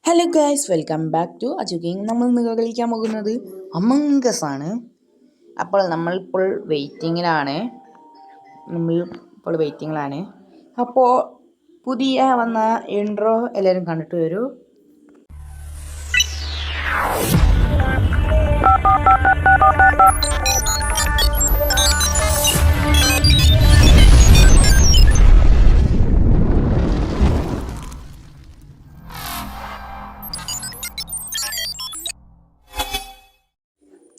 Hello guys, welcome back to അജുക്കിങ്. നമ്മൾ ഇന്ന് കളിക്കാൻ പോകുന്നത് അമംഗ് അസ് ആണ്. അപ്പോൾ നമ്മളിപ്പോൾ വെയിറ്റിങ്ങിലാണ്. അപ്പോൾ പുതിയ വന്ന ഇൻട്രോ എല്ലാവരും കണ്ടിട്ട് വരൂ.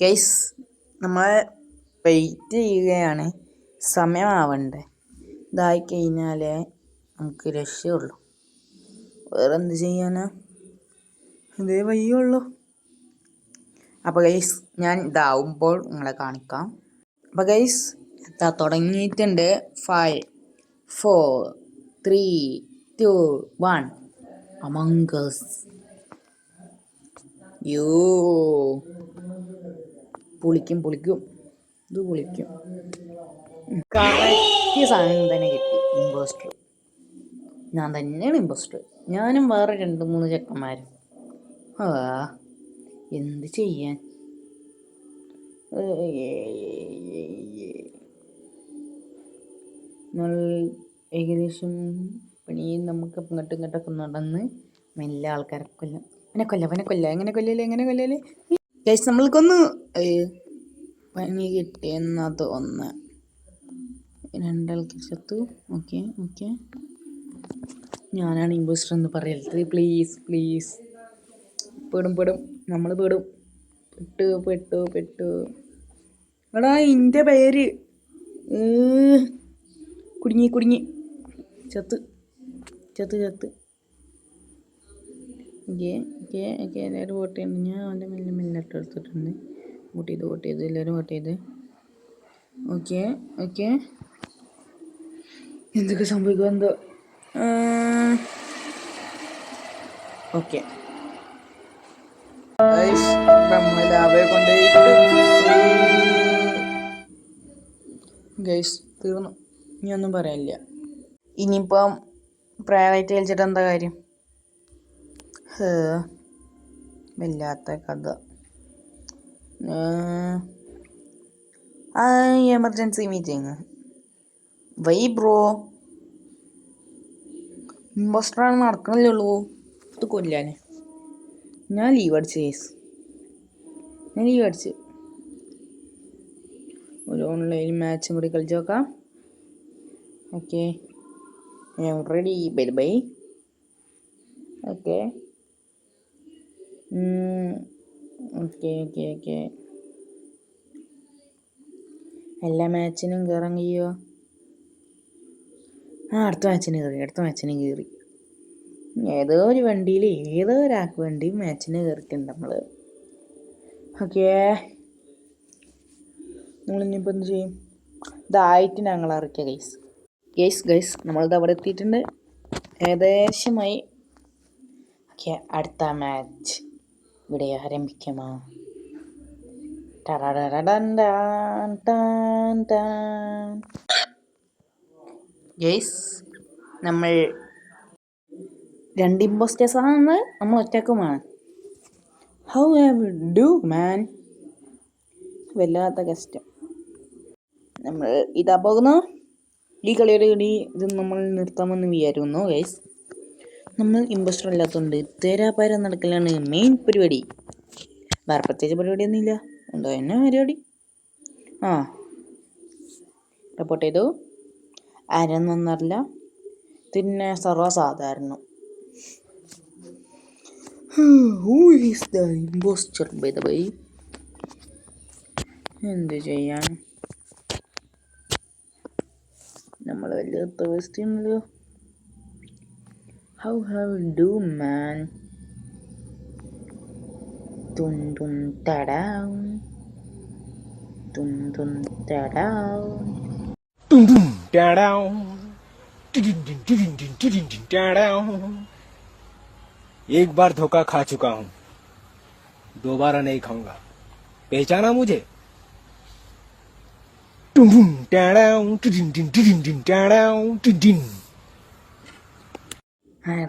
ഗൈസ്, നമ്മൾ വെയിറ്റ് ചെയ്യുകയാണ്. സമയമാവണ്ടേ. ഇതായി കഴിഞ്ഞാലേ നമുക്ക് രക്ഷയുള്ളൂ. വേറെ എന്ത് ചെയ്യാനാ? ഇതേ വയ്യുള്ളൂ. അപ്പോൾ ഗൈസ്, ഞാൻ ഇതാവുമ്പോൾ നിങ്ങളെ കാണിക്കാം. അപ്പോൾ ഗൈസ്, തുടങ്ങിയിട്ടുണ്ട്. 5 4 3 2 1 അമംഗ് അസ്. പൊളിക്കും ഇത് പൊളിക്കും. കറക്റ്റ് സാധനം തന്നെ കിട്ടി. ഇമ്പോസ്റ്റർ ഞാൻ തന്നെയാണ്. ഇമ്പോസ്റ്റർ ഞാനും വേറെ 2-3 ചെക്കന്മാരും. എന്ത് ചെയ്യാൻ? ഏകദേശം പണി നമുക്ക് ഇങ്ങോട്ടൊക്കെ നടന്ന് മെല്ലെ ആൾക്കാരെ കൊല്ലാം. എങ്ങനെ കൊല്ലല്ലേ ഗൈസ്, നമ്മൾക്കൊന്ന് പണി കിട്ടിയെന്നാ തോന്നുന്നത്. 2 ആൾക്കാർ ചത്തു. ഓക്കെ ഞാനാണ് ഇമ്പോസ്റ്റർ എന്ന് പറയരുത് പ്ലീസ്. പെടും നമ്മൾ പെടും. പെട്ടു എടാ, എൻ്റെ പേര് കുടുങ്ങി ചത്ത്. ഓക്കെ എല്ലാവരും വോട്ട് ചെയ്യുന്നുണ്ട്. ഞാൻ അവൻ്റെ മെല്ലെ എടുത്തിട്ടുണ്ട്. വോട്ട് ചെയ്ത് എല്ലാവരും വോട്ട് ചെയ്ത്. ഓക്കെ എന്തൊക്കെ സംഭവിക്കുക എന്തോ. ഓക്കെ ഗൈസ്, തീർന്നു. ഇനി ഒന്നും പറയാനില്ല. ഇനിയിപ്പം പ്രൈവറ്റ് കളിച്ചിട്ട് എന്താ കാര്യം? വല്ലാത്ത കഥ. Emergency meeting. വൈ ബ്രോ, ഇമ്പോസ്റ്ററാണ് നടക്കണല്ലേ ഉള്ളൂ. ഇത് കൊല്ലാനെ ഞാൻ ലീവ് അടിച്ച് ഒരു ഓൺലൈൻ മാച്ചും കൂടി കളിച്ച് നോക്കാം. ഓക്കെ, ഞാൻ റെഡി. ബൈ. ഓക്കെ എല്ലാ മാച്ചിനും കയറാൻ കഴിയുമോ? അടുത്ത മാച്ചിന് കയറി. ഏതോ ഒരു വണ്ടിയിൽ ഏതോ ഒരാൾക്ക് വേണ്ടി മാച്ചിന് കയറിയിട്ടുണ്ട് നമ്മൾ. ഓക്കെ, നമ്മളിനിയിപ്പോൾ എന്ത് ചെയ്യും? ഇതായിട്ട് ഞങ്ങൾ അറിയിക്കാം ഗൈസ്. നമ്മളിത് അവിടെ എത്തിയിട്ടുണ്ട് ഏകദേശമായി. ഓക്കെ, അടുത്ത മാച്ച് ഇവിടെ ആരംഭിക്കുമോ? ഗൈസ്, നമ്മൾ 2 ഇമ്പോസ്റ്റേഴ്സാണ്. നമ്മൾ ഒറ്റക്കുമാണ്. ഹൗ ഹാവ് ഡു മാൻ? വല്ലാത്ത കഷ്ടം. നമ്മൾ ഇതാ പോകുന്നു. ഈ കളിയുടെ ഇത് നമ്മൾ നിർത്താമെന്ന് വിചാരിക്കുന്നു. ഗൈസ്, നമ്മൾ ഇമ്പോസ്റ്റർ അല്ലാത്തതുകൊണ്ട് തേരാപാര നടക്കലാണ് മെയിൻ പരിപാടി. വേറെ പ്രത്യേകിച്ച് പരിപാടിയൊന്നുമില്ല. ഉണ്ടോ എന്നെ പരിപാടി? റിപ്പോർട്ട് ചെയ്തു. ആരെന്നൊന്നറിയില്ല. പിന്നെ സർവ്വസാധാരണം. Who is the imposter by the way? എന്ത് ചെയ്യാൻ? നമ്മൾ വലിയ തേഴ്സ്റ്റിയാണല്ലോ. How have you do man? Dun ta-down. एक बार धोखा खा चुका हूँ, दोबारा नहीं खाऊंगा. पहचाना मुझे?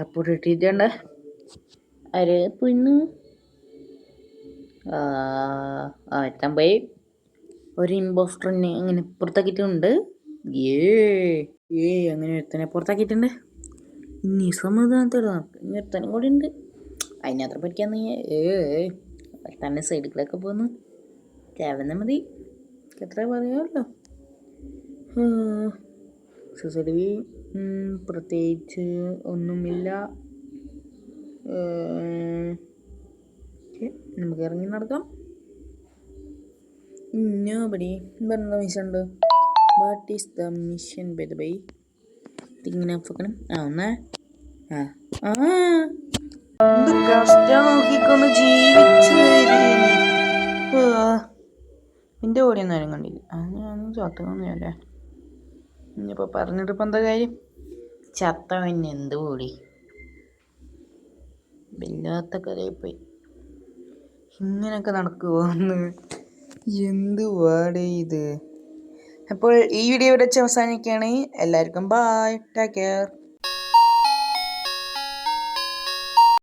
റിപ്പോർട്ട് കിട്ടിയിട്ടുണ്ട്. ആര് പോയിന്ന് എത്താൻ പോയി. ഒരു ഇമ്പോസ്റ്ററിനെ അങ്ങനെ പുറത്താക്കിയിട്ടുണ്ട്. അങ്ങനെ ഒരുത്തനെ പുറത്താക്കിയിട്ടുണ്ട്. ഇനി സമാധാനത്തോടെ ഇനി ഒരുത്തനും കൂടി ഉണ്ട്. അതിനത്ര പഠിക്കാൻ നീ തന്നെ സൈഡിലൊക്കെ പോന്ന് കേവന്ന മതി. എത്ര പറയാമല്ലോ. സൊസൈറ്റി പ്രത്യേകിച്ച് ഒന്നുമില്ല. നമുക്ക് ഇറങ്ങി നടക്കാം. Nobody. What mission ഉണ്ട്? What is the mission by the way? ഇങ്ങനെ നോക്കണം. കഷ്ടം ജീവിച്ചു എൻ്റെ ഓടി ഒന്നും കണ്ടില്ല. ഞാൻ ചത്തല്ലേ. ഇനിയിപ്പോൾ പറഞ്ഞിട്ടിപ്പോൾ എന്താ കാര്യം? ചത്ത പിന്നെ എന്ത് ഓടി വല്ലാത്ത കഥയായിപ്പോയി. ഇങ്ങനെയൊക്കെ നടക്കുമോ എന്ന് എന്ത് വാടേ ഇത്. അപ്പോൾ ഈ വീഡിയോ ഇവിടെ വെച്ച് അവസാനിക്കുകയാണ്. എല്ലാവർക്കും ബൈ, ടേക്ക് കെയർ.